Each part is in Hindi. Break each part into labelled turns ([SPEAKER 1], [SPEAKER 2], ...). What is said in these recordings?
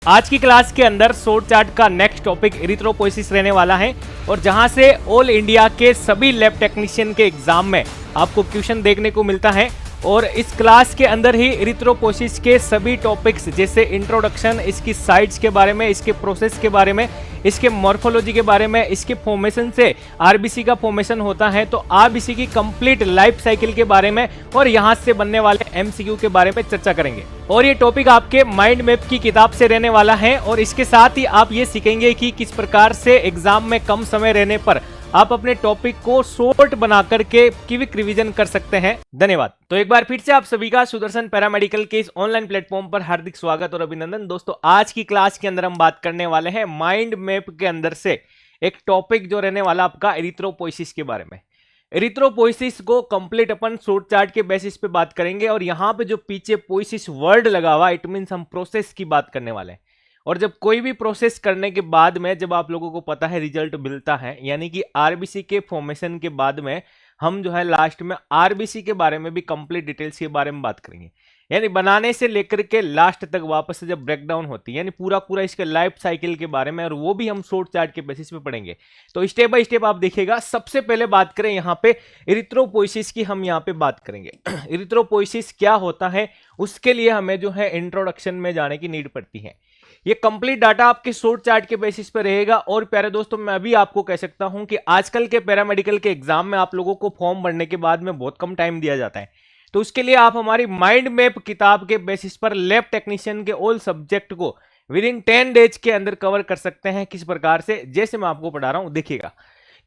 [SPEAKER 1] आज की क्लास के अंदर शॉर्ट चार्ट का नेक्स्ट टॉपिक एरिथ्रोपोइसिस रहने वाला है और जहां से ऑल इंडिया के सभी लैब टेक्नीशियन के एग्जाम में आपको क्वेश्चन देखने को मिलता है। और इस क्लास के अंदर ही एरिथ्रोपोइसिस के सभी टॉपिक्स जैसे इंट्रोडक्शन, इसकी साइट्स के बारे में, इसके प्रोसेस के बारे में, इसके मॉर्फोलॉजी के बारे में, इसके फॉर्मेशन से आरबीसी का फॉर्मेशन होता है तो आरबीसी की कंप्लीट लाइफ साइकिल के बारे में और यहां से बनने वाले एमसीक्यू के बारे में चर्चा करेंगे। और ये टॉपिक आपके माइंड मैप की किताब से रहने वाला है और इसके साथ ही आप ये सीखेंगे कि किस प्रकार से एग्जाम में कम समय रहने पर आप अपने टॉपिक को शॉर्ट बना करके क्विक रिवीजन कर सकते हैं। धन्यवाद। तो एक बार फिर से आप सभी का सुदर्शन पैरामेडिकल के इस ऑनलाइन प्लेटफॉर्म पर हार्दिक स्वागत और अभिनंदन। दोस्तों, आज की क्लास के अंदर हम बात करने वाले हैं माइंड मैप के अंदर से एक टॉपिक जो रहने वाला आपका एरिथ्रोपोइसिस के बारे में। एरिथ्रोपोइसिस को कंप्लीट अपन शॉर्ट चार्ट के बेसिस पे बात करेंगे और यहाँ पे जो पीछे पोइसिस वर्ड लगा हुआ इट मीन्स हम प्रोसेस की बात करने वाले हैं। और जब कोई भी प्रोसेस करने के बाद में जब आप लोगों को पता है रिजल्ट मिलता है, यानी कि आरबीसी के फॉर्मेशन के बाद में हम जो है लास्ट में आरबीसी के बारे में भी कंप्लीट डिटेल्स के बारे में बात करेंगे। यानी बनाने से लेकर के लास्ट तक वापस से जब ब्रेकडाउन होती है, यानी पूरा पूरा इसके लाइफ साइकिल के बारे में, और वो भी हम शॉर्ट चार्ट के बेसिस पे पढ़ेंगे। तो स्टेप बाय स्टेप आप देखिएगा। सबसे पहले बात करें यहाँ पे एरिथ्रोपोइसिस की, हम यहाँ पे बात करेंगे एरिथ्रोपोइसिस क्या होता है, उसके लिए हमें जो है इंट्रोडक्शन में जाने की नीड पड़ती है। ये कंप्लीट डाटा आपके शॉर्ट चार्ट के बेसिस पे रहेगा। और प्यारे दोस्तों, मैं अभी आपको कह सकता हूं कि आजकल के पैरामेडिकल के एग्जाम में आप लोगों को फॉर्म भरने के बाद में बहुत कम टाइम दिया जाता है, तो उसके लिए आप हमारी माइंड मैप किताब के बेसिस पर लैब टेक्नीशियन के ऑल सब्जेक्ट को विद इन 10 डेज के अंदर कवर कर सकते हैं। किस प्रकार से, जैसे मैं आपको पढ़ा रहा हूं, देखिएगा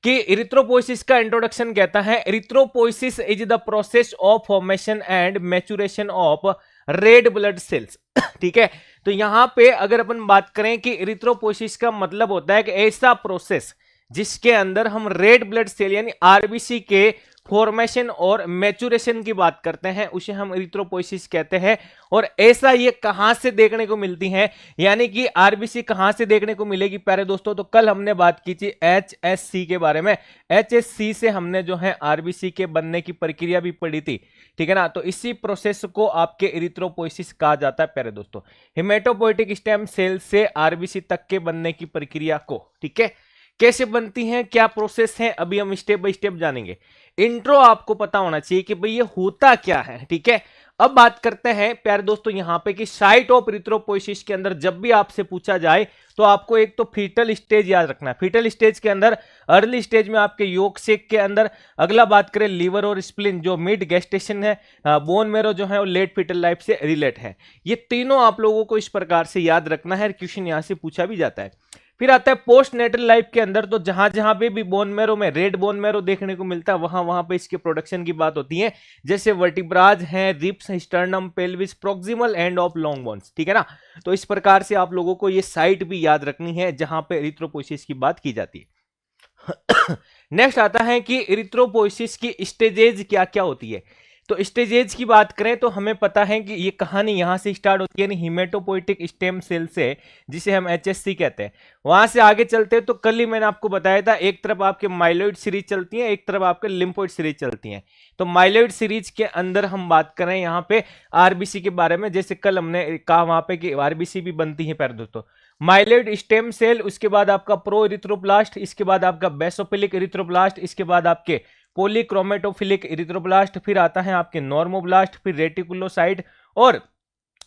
[SPEAKER 1] कि एरिथ्रोपोइसिस का इंट्रोडक्शन कहता है erythropoiesis is the process of formation and maturation of red blood cells. ठीक है, तो यहां पे अगर अपन बात करें कि एरिथ्रोपोइसिस का मतलब होता है कि ऐसा प्रोसेस जिसके अंदर हम रेड ब्लड सेल यानी आरबीसी के फॉर्मेशन और मैच्योरेशन की बात करते हैं, उसे हम एरिथ्रोपोइसिस कहते हैं। और ऐसा ये कहां से देखने को मिलती है, यानी कि आरबीसी कहां से देखने को मिलेगी प्यारे दोस्तों। तो कल हमने बात की थी एचएससी के बारे में, एचएससी से हमने जो है आरबीसी के बनने की प्रक्रिया भी पढ़ी थी, ठीक है ना। तो इसी प्रोसेस को आपके एरिथ्रोपोइसिस कहा जाता है प्यारे दोस्तों, हिमेटोपोइटिक स्टेम सेल से आरबीसी तक के बनने की प्रक्रिया को। ठीक है, कैसे बनती हैं, क्या प्रोसेस है, अभी हम स्टेप बाय स्टेप जानेंगे। इंट्रो आपको पता होना चाहिए कि भाई ये होता क्या है। ठीक है, अब बात करते हैं प्यारे दोस्तों यहां पे कि साइट ऑफ एरिथ्रोपोइसिस के अंदर जब भी आपसे पूछा जाए तो आपको एक तो फीटल स्टेज याद रखना है। फीटल स्टेज के अंदर अर्ली स्टेज में आपके योग सेक के अंदर, अगला बात करें लीवर और स्प्लिन जो मिड गेस्टेशन है, बोन मेरो जो है वो लेट फीटल लाइफ से रिलेट है। ये तीनों आप लोगों को इस प्रकार से याद रखना है, क्वेश्चन यहां से पूछा भी जाता है। फिर आता है पोस्ट नेटल लाइफ के अंदर, तो जहां जहां पे भी बोन मेरो में रेड बोन मेरो देखने को मिलता है वहां वहां पे इसके प्रोडक्शन की बात होती है, जैसे वर्टिब्राज हैं, ribs, sternum, pelvis, proximal end of long bones. ठीक है ना, तो इस प्रकार से आप लोगों को ये साइट भी याद रखनी है जहां पे एरिथ्रोपोइसिस की बात की जाती है। नेक्स्ट आता है कि एरिथ्रोपोइसिस की स्टेजेज क्या क्या होती है। तो स्टेजेज की बात करें तो हमें पता है कि ये कहानी यहां से स्टार्ट होती है, यानी हिमेटोपोइटिक स्टेम सेल से, जिसे हम एचएससी कहते हैं। वहां से आगे चलते हैं तो कल ही मैंने आपको बताया था, एक तरफ आपके माइलोइड सीरीज चलती है, एक तरफ आपके लिम्फोइड सीरीज चलती है। तो माइलोइड सीरीज के अंदर हम बात करें यहाँ पे आरबीसी के बारे में, जैसे कल हमने कहा वहां पे कि आरबीसी भी बनती है प्यारे दोस्तों। माइलोइड स्टेम सेल, उसके बाद आपका प्रो एरिथ्रोब्लास्ट, इसके बाद आपका बेसोफिलिक एरिथ्रोब्लास्ट, इसके बाद आपके पॉलीक्रोमेटोफिलिक एरिथ्रोब्लास्ट, फिर आता है आपके नॉर्मोब्लास्ट, फिर रेटिकुलोसाइट, और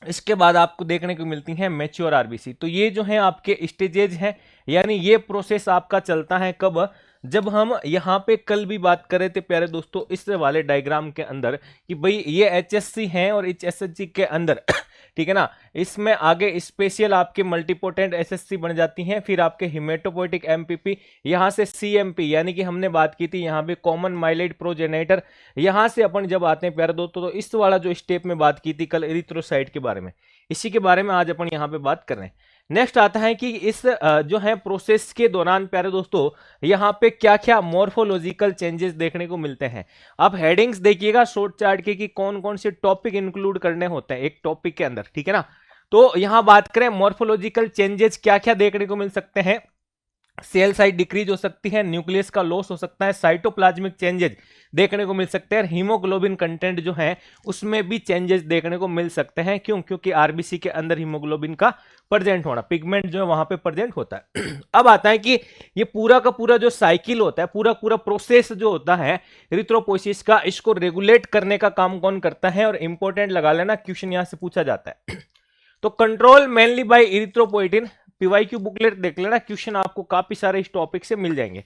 [SPEAKER 1] इसके बाद आपको देखने को मिलती हैं मैच्योर आरबीसी। तो ये जो है आपके स्टेजेज हैं, यानी ये प्रोसेस आपका चलता है कब, जब हम यहाँ पे कल भी बात कर रहे थे प्यारे दोस्तों इस वाले डायग्राम के अंदर कि भाई ये एचएससी हैं और एचएससी के अंदर ठीक है ना, इसमें आगे स्पेशल आपके मल्टीपोटेंट एसएससी बन जाती हैं, फिर आपके हिमेटोपोइटिक एमपीपी, यहां से सीएमपी यानी कि हमने बात की थी यहाँ पे कॉमन माइलेट प्रोजेनेटर, यहां से अपन जब आते हैं प्यारे दोस्तों तो इस वाला जो स्टेप में बात की थी कल एरिथ्रोसाइट के बारे में, इसी के बारे में आज अपन यहाँ पे बात कर रहे हैं। नेक्स्ट आता है कि इस जो है प्रोसेस के दौरान प्यारे दोस्तों यहाँ पे क्या क्या मॉर्फोलॉजिकल चेंजेस देखने को मिलते हैं। आप हेडिंग्स देखिएगा शॉर्ट चार्ट के कि कौन कौन से टॉपिक इंक्लूड करने होते हैं एक टॉपिक के अंदर, ठीक है ना। तो यहां बात करें मॉर्फोलॉजिकल चेंजेस क्या क्या देखने को मिल सकते हैं, सेल साइज डिक्रीज हो सकती है, न्यूक्लियस का लॉस हो सकता है, साइटोप्लाज्मिक चेंजेस देखने को मिल सकते हैं, हीमोग्लोबिन कंटेंट जो है उसमें भी चेंजेस देखने को मिल सकते हैं। क्यों? क्योंकि आरबीसी के अंदर हीमोग्लोबिन का प्रेजेंट होना, पिगमेंट जो है वहां पे प्रेजेंट होता है। अब आता है कि ये पूरा का पूरा जो साइकिल होता है, पूरा पूरा प्रोसेस जो होता है इरिथ्रोपोइसिस का, इसको रेगुलेट करने का काम कौन करता है? और इंपॉर्टेंट लगा लेना, क्वेश्चन यहां से पूछा जाता है। तो control mainly by erythropoietin, PYQ booklet देख लेना, क्वेश्चन आपको काफी सारे इस टॉपिक से मिल जाएंगे।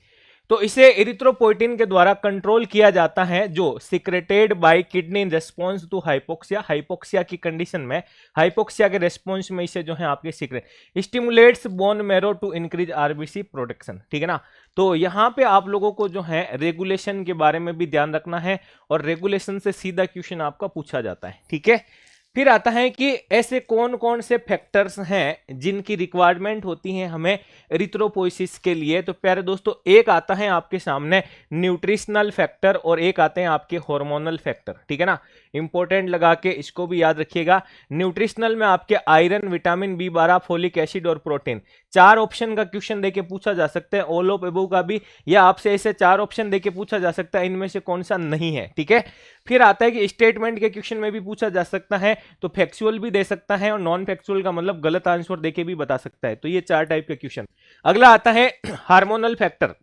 [SPEAKER 1] तो इसे इरिथ्रोपोइटिन के द्वारा कंट्रोल किया जाता है, जो secreted by kidney in response to hypoxia, hypoxia की कंडीशन में, हाइपोक्सिया के रेस्पॉन्स में इसे जो है आपके secrete stimulates bone marrow to increase RBC protection, ठीक है ना। तो यहां पे आप लोगों को जो है रेगुलेशन के बारे में भी ध्यान रखना है, और रेगुलेशन से सीधा क्वेश्चन आपका पूछा जाता है, ठीक है। फिर आता है कि ऐसे कौन कौन से फैक्टर्स हैं जिनकी रिक्वायरमेंट होती है हमें इरिथ्रोपोइसिस के लिए। तो प्यारे दोस्तों, एक आता है आपके सामने न्यूट्रिशनल फैक्टर, और एक आते हैं आपके हार्मोनल फैक्टर, ठीक है ना। इंपॉर्टेंट लगा के इसको भी याद रखिएगा। न्यूट्रिशनल में आपके iron, vitamin B12, folic acid और प्रोटीन, 4 ऑप्शन का क्वेश्चन देके पूछा जा सकता है, ऑल ऑफ अबव का भी, या आपसे ऐसे 4 ऑप्शन देके पूछा जा सकता है इनमें से कौन सा नहीं है, ठीक है। फिर आता है कि स्टेटमेंट के क्वेश्चन में भी पूछा जा सकता है, तो फैक्चुअल भी दे सकता है, और नॉन फैक्चुअल का मतलब गलत आंसर देके भी बता सकता है। तो ये 4 टाइप के क्वेश्चन। अगला आता है हार्मोनल फैक्टर।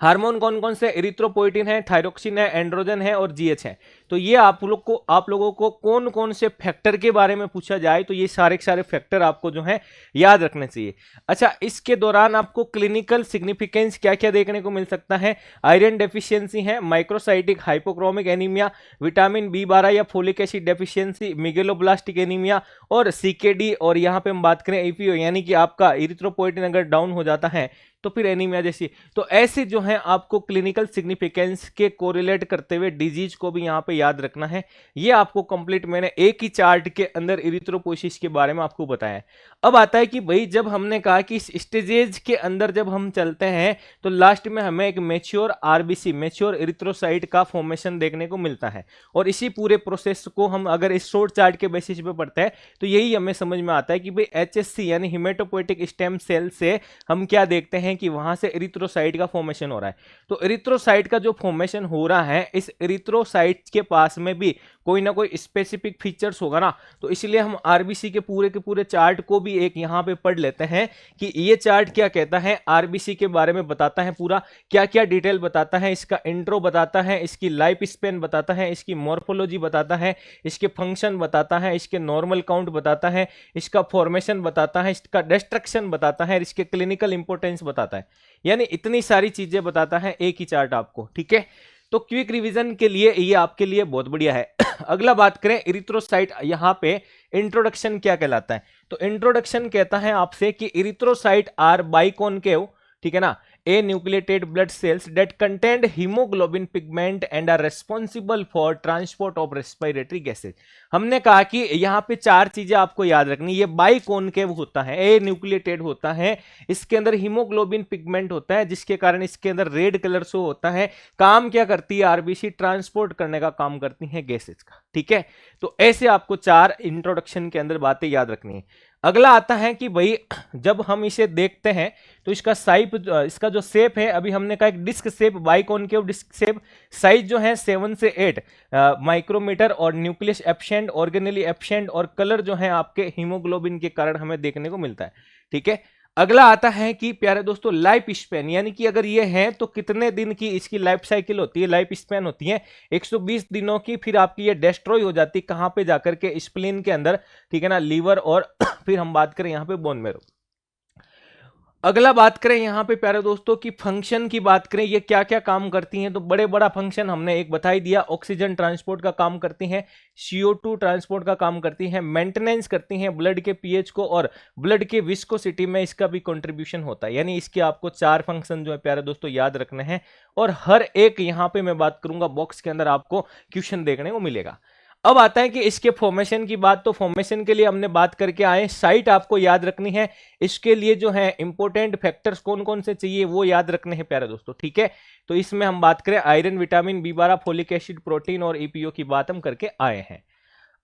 [SPEAKER 1] हार्मोन कौन कौन से? इरिथ्रोपोइटिन है, थायरोक्सिन है, एंड्रोजन है और जीएच है। तो ये आप लोगों को कौन कौन से फैक्टर के बारे में पूछा जाए तो ये सारे के सारे फैक्टर आपको जो है याद रखने चाहिए। अच्छा, इसके दौरान आपको क्लिनिकल सिग्निफिकेंस क्या क्या देखने को मिल सकता है? आयरन डेफिशिएंसी है, माइक्रोसाइटिक हाइपोक्रोमिक एनीमिया, विटामिन बी12 या folic acid deficiency, megaloblastic anaemia और सीकेडी, और यहाँ पे हम बात करें एपीओ, यानी कि आपका इरिथ्रोपोइटिन अगर डाउन हो जाता है तो फिर एनीमिया जैसी। तो ऐसे जो है आपको क्लिनिकल सिग्निफिकेंस के कोरिलेट करते हुए डिजीज को भी यहाँ पे याद रखना है। ये आपको कंप्लीट मैंने एक ही चार्ट के अंदर इरिथ्रोपोइसिस के बारे में आपको बताया है। अब आता है कि भाई जब हमने कहा कि इस स्टेजेज के अंदर जब हम चलते हैं तो लास्ट में हमें एक मैच्योर आरबीसी, मैच्योर इरिथ्रोसाइट का फॉर्मेशन देखने को मिलता है, और इसी पूरे प्रोसेस को हम अगर इस शॉर्ट चार्ट के बेसिस पे पढ़ते हैं तो यही हमें समझ में आता है कि भाई एचएससी यानी हिमेटोपोइटिक स्टेम सेल से हम क्या देखते हैं कि वहां से इरिथ्रोसाइट का फॉर्मेशन हो रहा है। तो इरिथ्रोसाइट का जो फॉर्मेशन हो रहा है, इस इरिथ्रोसाइट के पास में भी कोई ना कोई स्पेसिफिक फीचर्स होगा ना, तो इसलिए हम आरबीसी के पूरे चार्ट को भी एक यहां पे पढ़ लेते हैं कि ये चार्ट क्या कहता है, आरबीसी के बारे में बताता है, पूरा क्या क्या डिटेल बताता है, इसका इंट्रो बताता है, इसकी लाइफ स्पेन बताता है, इसकी मॉर्फोलॉजी बताता है, इसके फंक्शन बताता है, इसके नॉर्मल काउंट बताता है, इसका फॉर्मेशन बताता है, इसका डिस्ट्रक्शन बताता है, इसके क्लिनिकल इंपोर्टेंस बताता है। यानी इतनी सारी चीजें बताता है एक ही चार्ट आपको, ठीक है। तो क्विक रिवीजन के लिए ये आपके लिए बहुत बढ़िया है। अगला बात करें इरिथ्रोसाइट, यहां पे इंट्रोडक्शन क्या कहलाता है? तो इंट्रोडक्शन कहता है आपसे कि इरिथ्रोसाइट आर बाइकॉनकेव, ठीक है ना, anucleated blood cells that content haemoglobin pigment and are responsible for transport of respiratory gases. हमने कहा कि यहाँ पे 4 चीजें आपको याद रखनी। ये बाइकॉनकेव होता है, ए न्यूक्लिएटेड होता है, इसके अंदर हीमोग्लोबिन पिगमेंट होता है जिसके कारण इसके अंदर रेड कलर शो होता है। काम क्या करती है आरबीसी? ट्रांसपोर्ट करने का काम करती है गैसेज का, ठीक है। तो ऐसे आपको 4 इंट्रोडक्शन के अंदर बातें याद रखनी है। अगला आता है कि भाई जब हम इसे देखते हैं तो इसका इसका जो शेप है, अभी हमने कहा एक disc shape, biconcave disc shape, size जो है 7 से 8 माइक्रोमीटर, और न्यूक्लियस एब्सेंट, ऑर्गेनेली एब्सेंट, और कलर जो है आपके हीमोग्लोबिन के कारण हमें देखने को मिलता है, ठीक है। अगला आता है कि प्यारे दोस्तों लाइफ स्पेन, यानी कि अगर ये है तो कितने दिन की इसकी लाइफ साइकिल होती है, लाइफ स्पेन होती है 120 दिनों की। फिर आपकी ये डिस्ट्रॉय हो जाती है कहां पे जाकर के? स्प्लीन के अंदर, ठीक है ना, लीवर, और फिर हम बात करें यहां पे बोन मैरो। अगला बात करें यहाँ पे प्यारे दोस्तों की फंक्शन की बात करें, ये क्या क्या काम करती हैं? तो बड़े बड़ा फंक्शन हमने एक बता ही दिया, ऑक्सीजन ट्रांसपोर्ट का काम करती हैं, CO2 ट्रांसपोर्ट का काम करती हैं, मेंटेनेंस करती हैं ब्लड के पीएच को, और ब्लड के विस्कोसिटी में इसका भी कंट्रीब्यूशन होता है। यानी इसके आपको 4 फंक्शन जो है प्यारे दोस्तों याद रखने हैं, और हर एक यहाँ पे मैं बात करूंगा बॉक्स के अंदर आपको क्वेश्चन देखने को मिलेगा। अब आता है कि इसके फॉर्मेशन की बात, तो फॉर्मेशन के लिए हमने बात करके आए, साइट आपको याद रखनी है, इसके लिए जो है इंपॉर्टेंट फैक्टर्स कौन कौन से चाहिए वो याद रखने हैं प्यारे दोस्तों, ठीक है। तो इसमें हम बात करें iron, vitamin B12, folic acid, protein और ईपीओ की बात हम करके आए हैं।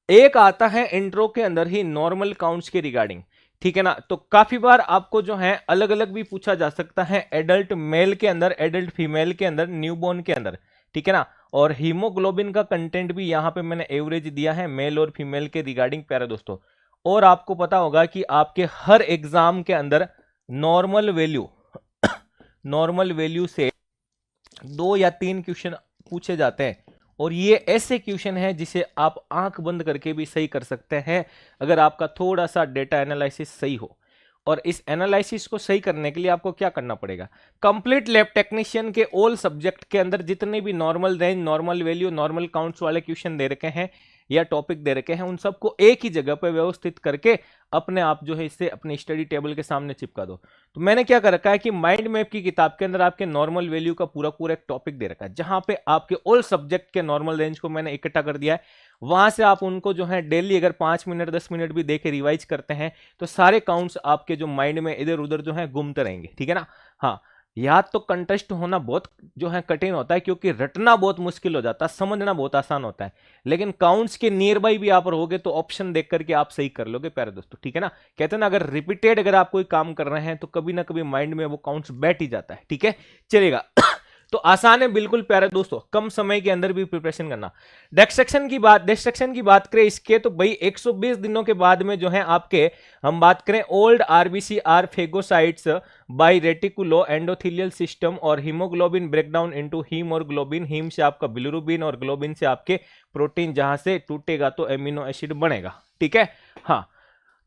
[SPEAKER 1] एक आता है इंट्रो के अंदर ही नॉर्मल काउंट्स के रिगार्डिंग, ठीक है ना। तो काफी बार आपको जो है अलग अलग भी पूछा जा सकता है, एडल्ट मेल के अंदर, एडल्ट फीमेल के अंदर, न्यूबॉर्न के अंदर, ठीक है ना। और हीमोग्लोबिन का कंटेंट भी यहाँ पे मैंने एवरेज दिया है मेल और फीमेल के रिगार्डिंग प्यारे दोस्तों। और आपको पता होगा कि आपके हर एग्जाम के अंदर नॉर्मल वैल्यू से 2 या 3 क्वेश्चन पूछे जाते हैं, और ये ऐसे क्वेश्चन है जिसे आप आंख बंद करके भी सही कर सकते हैं अगर आपका थोड़ा सा डेटा एनालिसिस सही हो। और इस एनालिसिस को सही करने के लिए आपको क्या करना पड़ेगा, कंप्लीट लैब टेक्नीशियन के ऑल सब्जेक्ट के अंदर जितने भी normal range, normal value, normal counts वाले क्वेश्चन दे रखे हैं या टॉपिक दे रखे हैं, उन सबको एक ही जगह पर व्यवस्थित करके अपने आप जो है इसे अपने स्टडी टेबल के सामने चिपका दो। तो मैंने क्या कर रखा है कि माइंड मैप की किताब के अंदर आपके नॉर्मल वैल्यू का पूरा पूरा एक टॉपिक दे रखा है, जहां पे आपके ऑल सब्जेक्ट के नॉर्मल रेंज को मैंने इकट्ठा कर दिया है। वहां से आप उनको जो है डेली अगर 5 मिनट 10 मिनट भी देके रिवाइज करते हैं तो सारे काउंट्स आपके जो माइंड में इधर उधर जो है घूमते रहेंगे, ठीक है ना। हाँ, याद तो कंटेस्ट होना बहुत जो है कठिन होता है, क्योंकि रटना बहुत मुश्किल हो जाता है, समझना बहुत आसान होता है, लेकिन काउंट्स के नियर बाई भी आप रहोगे तो ऑप्शन देख करके आप सही कर लोगे प्यारे दोस्तों, ठीक है ना। कहते हैं ना, अगर रिपीटेड अगर आप कोई काम कर रहे हैं तो कभी ना कभी माइंड में वो काउंट्स बैठ ही जाता है, ठीक है, चलेगा। तो आसान है बिल्कुल प्यारे दोस्तों, कम समय के अंदर भी प्रिपरेशन करना। डिस्ट्रक्शन की बात करें इसके, तो भाई 120 दिनों के बाद में जो है आपके हम बात करें old RBC are phagocytes by reticuloendothelial system और हीमोग्लोबिन ब्रेकडाउन इनटू हीम और ग्लोबिन, हीम से आपका बिलिरुबिन और ग्लोबिन से आपके प्रोटीन, जहां से टूटेगा तो एमिनो एसिड बनेगा, ठीक है। हाँ,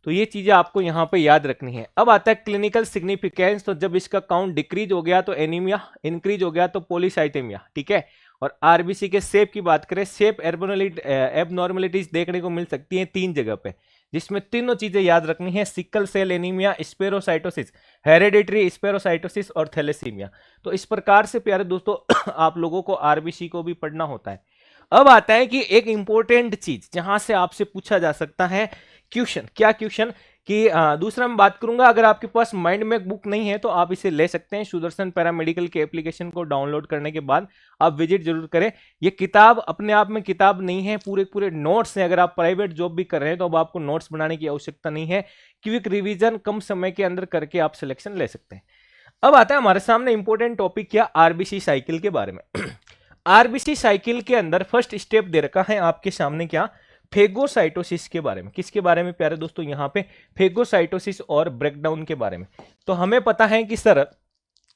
[SPEAKER 1] तो ये चीजें आपको यहां पे याद रखनी है। अब आता है क्लिनिकल सिग्निफिकेंस, तो जब इसका काउंट डिक्रीज हो गया तो एनीमिया, इंक्रीज हो गया तो पॉलीसाइथेमिया, ठीक है। और आरबीसी के शेप की बात करें, शेप एबनॉर्मेलिटीज देखने को मिल सकती है 3 जगह पे, जिसमें तीनों चीजें याद रखनी है, सिकल सेल एनीमिया, स्पेरोसाइटोसिस, हेरेडिटरी स्पेरोसाइटोसिस और थैलेसीमिया। तो इस प्रकार से प्यारे दोस्तों आप लोगों को आरबीसी को भी पढ़ना होता है। अब आता है कि एक इंपॉर्टेंट चीज जहां से आपसे पूछा जा सकता है क्वेश्चन, क्या क्वेश्चन कि दूसरा मैं बात करूंगा, अगर आपके पास माइंड मैप बुक नहीं है तो आप इसे ले सकते हैं, सुदर्शन पैरामेडिकल के एप्लीकेशन को डाउनलोड करने के बाद आप विजिट जरूर करें। ये किताब अपने आप में किताब नहीं है, पूरे पूरे नोट्स हैं। अगर आप प्राइवेट जॉब भी कर रहे हैं तो अब आपको नोट्स बनाने की आवश्यकता नहीं है, क्विक रिविजन कम समय के अंदर करके आप सिलेक्शन ले सकते हैं। अब आता है हमारे सामने इंपॉर्टेंट टॉपिक क्या, आरबीसी साइकिल के बारे में। आरबीसी साइकिल के अंदर फर्स्ट स्टेप दे रखा है आपके सामने क्या, फेगोसाइटोसिस के बारे में। किसके बारे में प्यारे दोस्तों, यहां पे फेगोसाइटोसिस और ब्रेकडाउन के बारे में। तो हमें पता है कि सर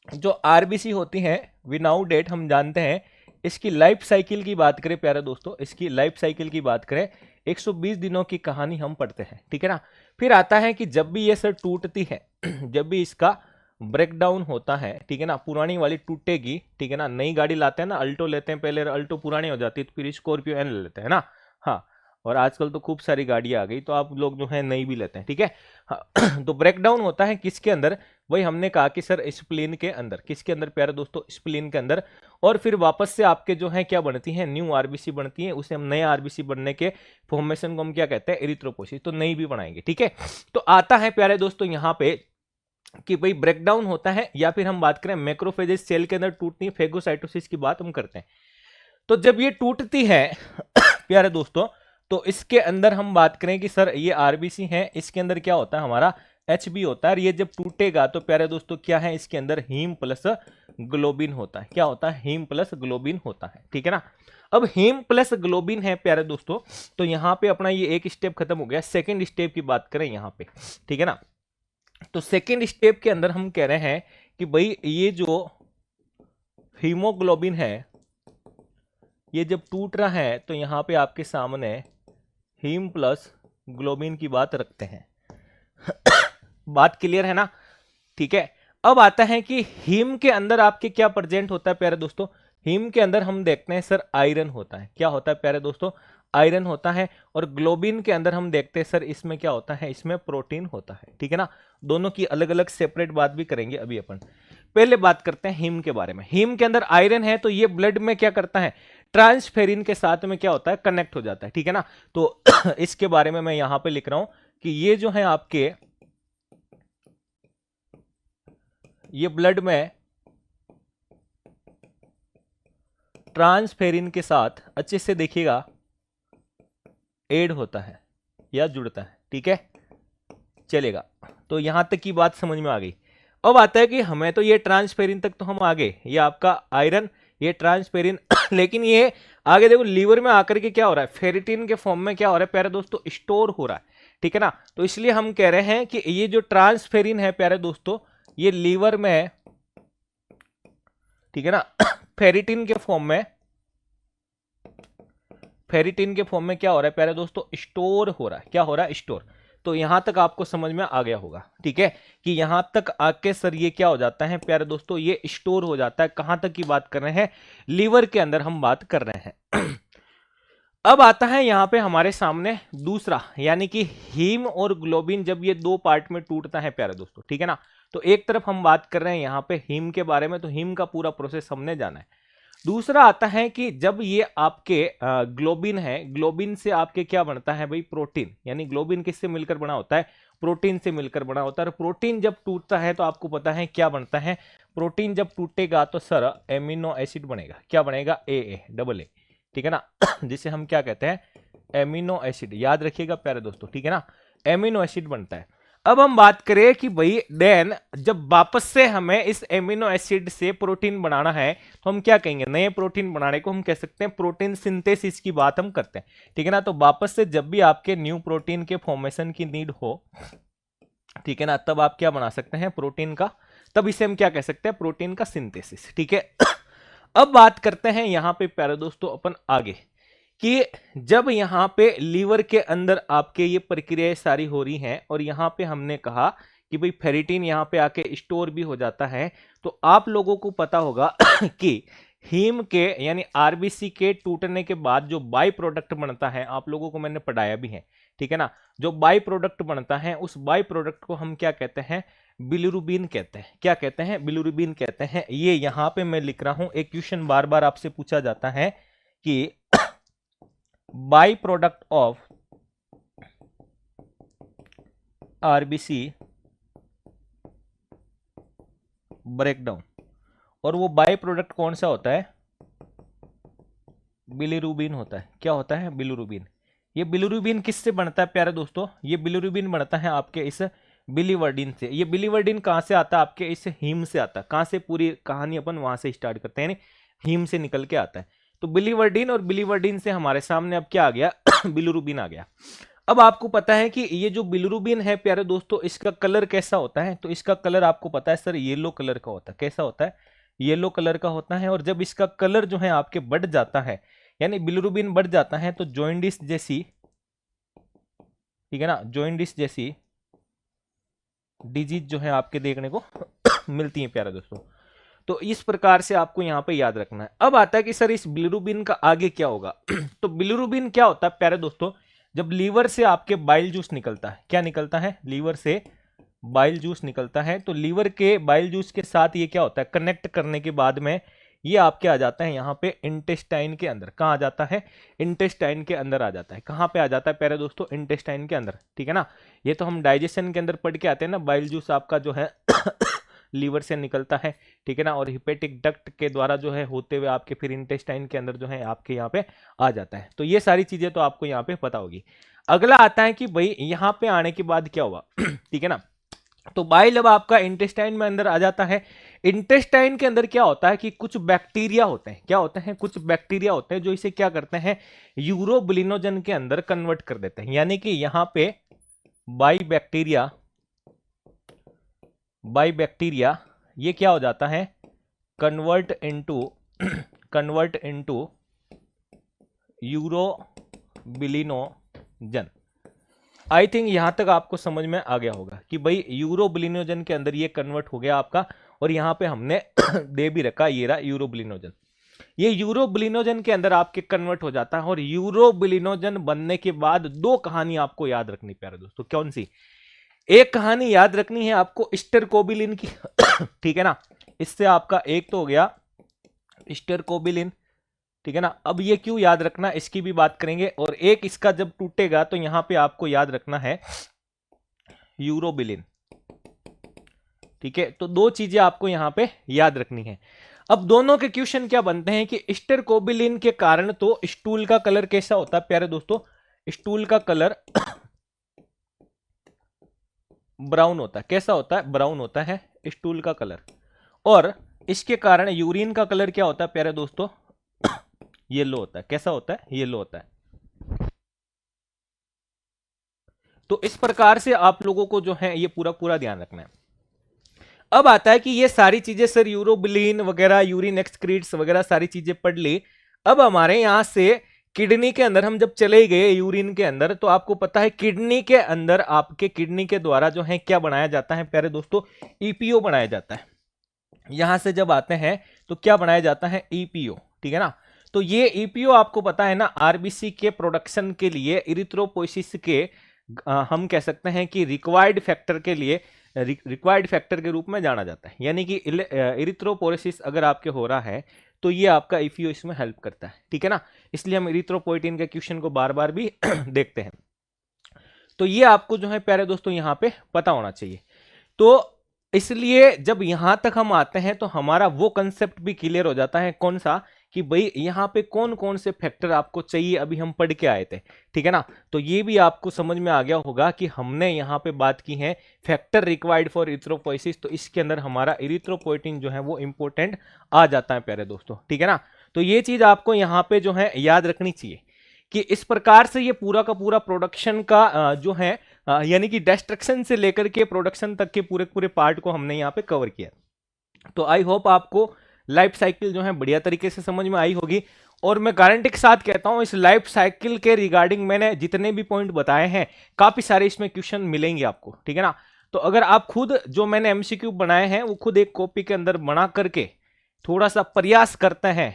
[SPEAKER 1] जो आरबीसी होती है विनाउ डेट हम जानते हैं, इसकी लाइफ साइकिल की बात करें प्यारे दोस्तों, इसकी लाइफ साइकिल की बात करें 120 दिनों की कहानी हम पढ़ते हैं, ठीक है ना। फिर आता है कि जब भी ये सर टूटती है जब भी इसका ब्रेकडाउन होता है, ठीक है ना, पुरानी वाली टूटेगी, ठीक है ना, नई गाड़ी लाते हैं ना, अल्टो लेते हैं, पहले अल्टो पुरानी हो जाती है तो फिर स्कॉर्पियो एन ले लेते हैं ना। हाँ, और आजकल तो खूब सारी गाड़ियां आ गई तो आप लोग जो है नई भी लेते हैं, ठीक है। हाँ, तो ब्रेकडाउन होता है किसके अंदर, वही हमने कहा कि सर स्प्लीन के अंदर। किसके अंदर प्यारे दोस्तों, स्प्लीन के अंदर। और फिर वापस से आपके जो है क्या बनती है, न्यू आरबीसी बनती है, उसे हम नए आरबीसी बनने के फॉर्मेशन को हम क्या कहते हैं, एरिथ्रोपोसिस, तो नई भी बनाएंगे, ठीक है। तो आता है प्यारे दोस्तों यहाँ पे कि भाई ब्रेकडाउन होता है, या फिर हम बात करें मैक्रोफेजेस सेल के अंदर टूटती है, फेगोसाइटोसिस की बात हम करते हैं। तो जब ये टूटती है प्यारे दोस्तों, तो इसके अंदर हम बात करें कि सर ये आरबीसी है, इसके अंदर क्या होता है हमारा एचबी होता है, और ये जब टूटेगा तो प्यारे दोस्तों क्या है, इसके अंदर हीम प्लस ग्लोबिन होता है। क्या होता है, हीम प्लस ग्लोबिन होता है, ठीक है ना। अब हीम प्लस ग्लोबिन है प्यारे दोस्तों, तो यहां पे अपना ये एक स्टेप खत्म हो गया। सेकेंड स्टेप की बात करें यहां पे, ठीक है ना, तो सेकेंड स्टेप के अंदर हम कह रहे हैं कि भाई ये जो हीमोग्लोबिन है ये जब टूट रहा है तो यहां पे आपके सामने हीम प्लस ग्लोबिन की बात रखते हैं। बात क्लियर है ना, ठीक है। अब आता है कि हीम के अंदर आपके क्या प्रेजेंट होता है प्यारे दोस्तों, हीम के अंदर हम देखते हैं सर आयरन होता है। क्या होता है प्यारे दोस्तों, आयरन होता है। और ग्लोबिन के अंदर हम देखते हैं सर इसमें क्या होता है, इसमें प्रोटीन होता है, ठीक है ना। दोनों की अलग अलग सेपरेट बात भी करेंगे अभी अपन। पहले बात करते हैं हीम के बारे में। हीम के अंदर आयरन है तो ये ब्लड में क्या करता है, ट्रांसफेरिन के साथ में क्या होता है, कनेक्ट हो जाता है, ठीक है ना। तो इसके बारे में मैं यहां पे लिख रहा हूं कि ये जो है आपके ये ब्लड में ट्रांसफेरिन के साथ अच्छे से देखिएगा ऐड होता है या जुड़ता है, ठीक है, चलेगा। तो यहां तक की बात समझ में आ गई। अब आता है कि हमें तो ये ट्रांसफेरिन तक तो हम आगे, ये आपका आयरन, ये ट्रांसफेरिन लेकिन ये आगे देखो लीवर में आकर के क्या हो रहा है, फेरिटिन के फॉर्म में क्या हो रहा है प्यारे दोस्तों, स्टोर हो रहा है, ठीक है ना। तो इसलिए हम कह रहे हैं कि ये जो ट्रांसफेरिन है प्यारे दोस्तों, ये लीवर में है, ठीक है ना, फेरिटिन के फॉर्म में, फेरिटिन के फॉर्म में क्या हो रहा है प्यारे दोस्तों, स्टोर हो रहा है। क्या हो रहा है, स्टोर। तो यहां तक आपको समझ में आ गया होगा, ठीक है, कि यहां तक आके सर ये क्या हो जाता है प्यारे दोस्तों, ये स्टोर हो जाता है। कहां तक की बात कर रहे हैं, लीवर के अंदर हम बात कर रहे हैं। अब आता है यहां पे हमारे सामने दूसरा, यानी कि हीम और ग्लोबिन जब ये दो पार्ट में टूटता है प्यारे दोस्तों, ठीक है ना। तो एक तरफ हम बात कर रहे हैं यहां पे हीम के बारे में, तो हीम का पूरा प्रोसेस हमने जाना है। दूसरा आता है कि जब ये आपके ग्लोबिन है, ग्लोबिन से आपके क्या बनता है भाई, प्रोटीन। यानी ग्लोबिन किससे मिलकर बना होता है, प्रोटीन से मिलकर बना होता है। प्रोटीन जब टूटता है तो आपको पता है क्या बनता है, प्रोटीन जब टूटेगा तो सर एमिनो एसिड बनेगा। क्या बनेगा, ए डबल ए, ठीक है ना, जिसे हम क्या कहते हैं, एमिनो एसिड। याद रखिएगा प्यारे दोस्तों, ठीक है ना, एमिनो एसिड बनता है। अब हम बात करें कि भाई देन जब वापस से हमें इस एमिनो एसिड से प्रोटीन बनाना है तो हम क्या कहेंगे, नए प्रोटीन बनाने को हम कह सकते हैं प्रोटीन सिंथेसिस की बात हम करते हैं, ठीक है ना। तो वापस से जब भी आपके न्यू प्रोटीन के फॉर्मेशन की नीड हो, ठीक है ना, तब आप क्या बना सकते हैं, प्रोटीन का, तब इसे हम क्या कह सकते हैं, प्रोटीन का सिंथेसिस, ठीक है। अब बात करते हैं यहां पे प्यारे दोस्तों अपन आगे, कि जब यहां पे लीवर के अंदर आपके ये प्रक्रियाएं सारी हो रही हैं और यहां पे हमने कहा कि भाई फेरिटिन यहां पे आके स्टोर भी हो जाता है, तो आप लोगों को पता होगा कि हीम के यानी आरबीसी के टूटने के बाद जो बाई प्रोडक्ट बनता है, आप लोगों को मैंने पढ़ाया भी है, ठीक है ना। जो बाई प्रोडक्ट बनता है उस बाई प्रोडक्ट को हम क्या कहते हैं, बिलिरुबिन कहते हैं। क्या कहते हैं, बिलिरुबिन कहते हैं। ये यहां पे मैं लिख रहा हूं, एक क्वेश्चन बार बार आपसे पूछा जाता है कि by product of RBC breakdown, और वो बाई प्रोडक्ट कौन सा होता है, बिलिरुबिन होता है। क्या होता है, बिलिरुबिन। ये बिलिरुबिन किससे बनता है प्यारे दोस्तों, ये बिलिरुबिन बनता है आपके इस बिलीवर्डिन से। ये बिलीवर्डिन कहां से आता है, आपके इस हीम से आता है। कहां से, पूरी कहानी अपन वहां से स्टार्ट करते हैं, हीम से निकल के आता है। तो बिलीवर्डिन, और बिलीवर्डिन से हमारे सामने अब क्या आ गया, बिलिरुबिन आ गया। अब आपको पता है कि ये जो बिलिरुबिन है प्यारे दोस्तों, इसका कलर कैसा होता है, तो इसका कलर आपको पता है सर येलो कलर का होता है। कैसा होता है, येलो कलर का होता है। और जब इसका कलर जो है आपके बढ़ जाता है, यानी बिलिरुबिन बढ़ जाता है, तो जॉइंडिस जैसी, ठीक है ना, जॉइंडिस जैसी डिजीज जो है आपके देखने को मिलती है प्यारे दोस्तों। तो इस प्रकार से आपको यहां पे याद रखना है। अब आता है कि सर इस बिलिरुबिन का आगे क्या होगा तो बिलिरुबिन क्या होता है प्यारे दोस्तों, जब लीवर से आपके बाइल जूस निकलता है, क्या निकलता है, लीवर से बाइल जूस निकलता है, तो लीवर के बाइल जूस के साथ ये क्या होता है, कनेक्ट करने के बाद में ये आपके आ जाता है यहाँ पे इंटेस्टाइन के अंदर। कहाँ आ जाता है, इंटेस्टाइन के अंदर आ जाता है। कहाँ पे आ जाता है प्यारे दोस्तों, इंटेस्टाइन के अंदर, ठीक है ना। ये तो हम डाइजेशन के अंदर पढ़ के आते हैं ना, बाइल जूस आपका जो है लीवर से निकलता है, ठीक है ना, और हिपेटिक डक्ट के द्वारा जो है होते हुए आपके फिर इंटेस्टाइन के अंदर जो है आपके यहाँ पे आ जाता है। तो ये सारी चीजें तो आपको यहाँ पे पता होगी। अगला आता है कि भाई यहाँ पे आने के बाद क्या हुआ ठीक है ना, तो बाइल अब आपका इंटेस्टाइन में अंदर आ जाता है। इंटेस्टाइन के अंदर क्या होता है कि कुछ बैक्टीरिया होते हैं, क्या होते हैं, कुछ बैक्टीरिया होते हैं जो इसे क्या करते हैं, यूरोबिलिनोजन के अंदर कन्वर्ट कर देते हैं। यानी कि यहां पे बाई बैक्टीरिया ये क्या हो जाता है, convert into urobilinogen. I think यहां तक आपको समझ में आ गया होगा कि भाई यूरोबिलिनोजन के अंदर ये कन्वर्ट हो गया आपका, और यहां पे हमने दे भी रखा, ये रहा यूरोबिलिनोजन। ये यूरोबिलिनोजन के अंदर आपके कन्वर्ट हो जाता है। और यूरोबिलिनोजन बनने के बाद दो कहानी आपको याद रखनी प्यारे दोस्तों। कौन सी, एक कहानी याद रखनी है आपको स्टेरकोबिलिन की ठीक है ना, इससे आपका एक तो हो गया स्टेरकोबिलिन, ठीक है ना। अब ये क्यों याद रखना, इसकी भी बात करेंगे। और एक इसका जब टूटेगा तो यहां पे आपको याद रखना है यूरोबिलिन, ठीक है। तो दो चीजें आपको यहां पे याद रखनी है। अब दोनों के क्वेश्चन क्या बनते हैं कि स्टेरकोबिलिन के कारण तो स्टूल का कलर कैसा होता है प्यारे दोस्तों, स्टूल का कलर ब्राउन होता है। कैसा होता है? ब्राउन होता है स्टूल का कलर। और इसके कारण यूरिन का कलर क्या होता है प्यारे दोस्तों? येलो होता है। कैसा होता है? येलो होता है। तो इस प्रकार से आप लोगों को जो है ये पूरा पूरा ध्यान रखना है। अब आता है कि ये सारी चीजें सर यूरोबिलिन वगैरह, यूरिन एक्सक्रीट्स वगैरह सारी चीजें पढ़ ली। अब हमारे यहां से किडनी के अंदर हम जब चले गए यूरिन के अंदर, तो आपको पता है किडनी के अंदर आपके किडनी के द्वारा जो है क्या बनाया जाता है प्यारे दोस्तों? ईपीओ बनाया जाता है। यहां से जब आते हैं तो क्या बनाया जाता है? ईपीओ। ठीक है ना? तो ये ईपीओ आपको पता है ना, आरबीसी के प्रोडक्शन के लिए, इरिथ्रोपोइसिस के हम कह सकते हैं कि रिक्वायर्ड फैक्टर के लिए, रिक्वायर्ड फैक्टर के रूप में जाना जाता है। यानी कि इरिथ्रोपोरेसिस अगर आपके हो रहा है तो ये आपका ईपीओ इसमें हेल्प करता है। ठीक है ना? इसलिए हम इरिथ्रोपोइटिन के क्वेश्चन को बार बार भी देखते हैं। तो ये आपको जो है प्यारे दोस्तों यहां पे पता होना चाहिए। तो इसलिए जब यहां तक हम आते हैं तो हमारा वो कंसेप्ट भी क्लियर हो जाता है। कौन सा? कि भाई यहां पे कौन कौन से फैक्टर आपको चाहिए, अभी हम पढ़ के आए थे। ठीक है ना? तो ये भी आपको समझ में आ गया होगा कि हमने यहां पे बात की है फैक्टर रिक्वायर्ड फॉर इरिथ्रोपोइसिस। तो इसके अंदर हमारा इरिथ्रोपोइटिन जो है वो इंपॉर्टेंट आ जाता है प्यारे दोस्तों। ठीक है ना? तो ये चीज आपको यहां पे जो है याद रखनी चाहिए कि इस प्रकार से ये पूरा का पूरा प्रोडक्शन का जो है यानी कि डिस्ट्रक्शन से लेकर के प्रोडक्शन तक के पूरे पूरे पार्ट को हमने यहाँ पे कवर किया। तो आई होप आपको लाइफ साइकिल जो है बढ़िया तरीके से समझ में आई होगी। और मैं गारंटी के साथ कहता हूं इस लाइफ साइकिल के रिगार्डिंग मैंने जितने भी पॉइंट बताए हैं, काफी सारे इसमें क्वेश्चन मिलेंगे आपको। ठीक है ना? तो अगर आप खुद जो मैंने एमसीक्यू बनाए हैं वो खुद एक कॉपी के अंदर बना करके थोड़ा सा प्रयास करते हैं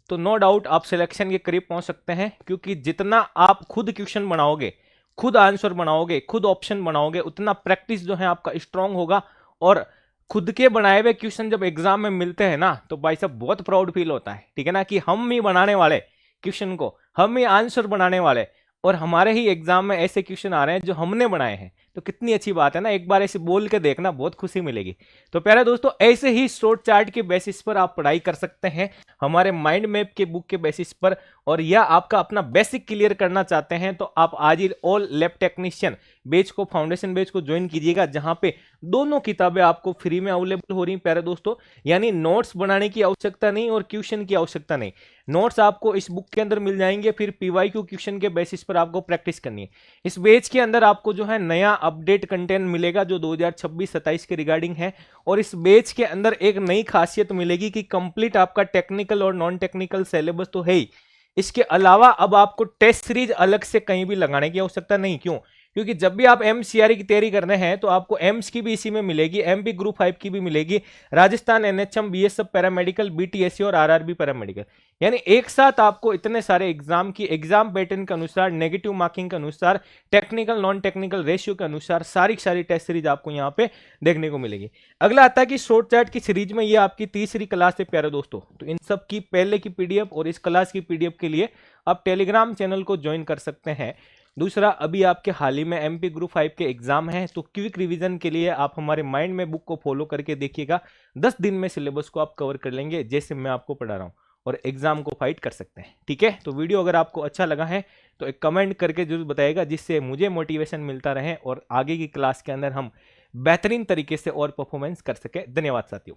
[SPEAKER 1] तो नो डाउट आप सिलेक्शन के करीब पहुंच सकते हैं। क्योंकि जितना आप खुद क्वेश्चन बनाओगे, खुद आंसर बनाओगे, खुद ऑप्शन बनाओगे, उतना प्रैक्टिस जो है आपका स्ट्रांग होगा। और खुद के बनाए हुए क्वेश्चन जब एग्जाम में मिलते हैं ना, तो भाई साहब बहुत प्राउड फील होता है। ठीक है ना? कि हम ही बनाने वाले क्वेश्चन को, हम ही आंसर बनाने वाले, और हमारे ही एग्जाम में ऐसे क्वेश्चन आ रहे हैं जो हमने बनाए हैं। तो कितनी अच्छी बात है ना? एक बार ऐसे बोल के देखना, बहुत खुशी मिलेगी। तो प्यारे दोस्तों, ऐसे ही शॉर्ट चार्ट के बेसिस पर आप पढ़ाई कर सकते हैं, हमारे माइंड मैप के बुक के बेसिस पर। और या आपका अपना बेसिक क्लियर करना चाहते हैं तो आप आज ही ऑल लैब टेक्नीशियन बैच को, फाउंडेशन बैच को ज्वाइन कीजिएगा, जहां पे दोनों किताबें आपको फ्री में अवेलेबल हो रही हैं प्यारे दोस्तों। यानी नोट्स बनाने की आवश्यकता नहीं और क्वेश्चन की आवश्यकता नहीं। नोट्स आपको इस बुक के अंदर मिल जाएंगे, फिर पीवाईक्यू क्वेश्चन के बेसिस पर आपको प्रैक्टिस करनी है। इस बैच के अंदर आपको जो है नया अपडेट कंटेंट मिलेगा जो 2026-27 के रिगार्डिंग है। और इस बैच के अंदर एक नई खासियत मिलेगी कि कंप्लीट आपका टेक्निकल और नॉन टेक्निकल सिलेबस तो है ही, इसके अलावा अब आपको टेस्ट सीरीज अलग से कहीं भी लगाने की आवश्यकता नहीं। क्यों? क्योंकि जब भी आप एमसीआरई की तैयारी करने हैं तो आपको एम्स की भी इसी में मिलेगी, एमपी ग्रुप 5 की भी मिलेगी, Rajasthan NHM, BSF paramedical, BTSC और आरआरबी पैरामेडिकल। यानी एक साथ आपको इतने सारे एग्जाम की एग्जाम पैटर्न के अनुसार, नेगेटिव मार्किंग के अनुसार, टेक्निकल नॉन टेक्निकल रेशियो के अनुसार सारी टेस्ट सीरीज आपको यहाँ पे देखने को मिलेगी। अगला आता है कि शॉर्ट चैट की सीरीज में ये आपकी तीसरी क्लास है प्यारे दोस्तों। तो इन सब की पहले की पीडीएफ और इस क्लास की पीडीएफ के लिए आप टेलीग्राम चैनल को ज्वाइन कर सकते हैं। दूसरा, अभी आपके हाल ही में एमपी ग्रुप 5 के एग्जाम है, तो क्विक रिवीजन के लिए आप हमारे माइंड में बुक को फॉलो करके देखिएगा। 10 दिन में सिलेबस को आप कवर कर लेंगे जैसे मैं आपको पढ़ा रहा हूं, और एग्जाम को फाइट कर सकते हैं। ठीक है? तो वीडियो अगर आपको अच्छा लगा है तो एक कमेंट करके जरूर बताइएगा, जिससे मुझे मोटिवेशन मिलता रहे और आगे की क्लास के अंदर हम बेहतरीन तरीके से और परफॉर्मेंस कर सके। धन्यवाद साथियों।